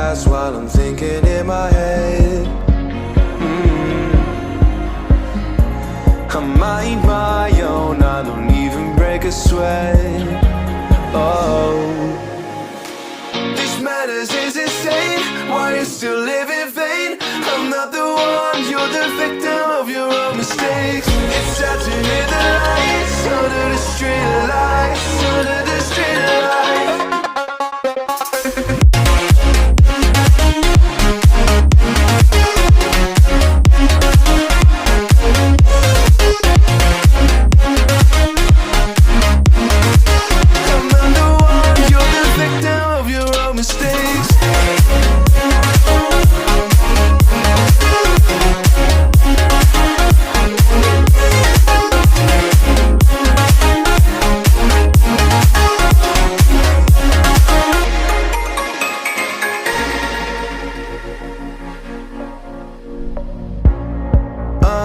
past while I'm thinking in my head. I mind my own, I don't even break a sweat. Oh, this madness is insane. Why you still live in vain? I'm not the one, you're the victim of your own mistakes. It's time to hit the lights, under the street lights, under the street lights.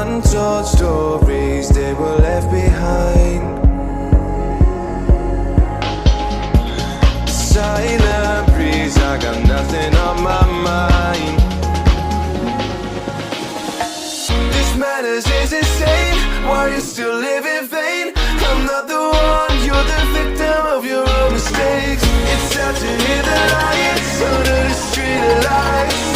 Untold stories, they were left behind. Silent breeze, I got nothing on my mind. This madness is insane. Why you still live in vain? I'm not the one, you're the victim of your own mistakes. It's time to hear the lights under the street lights.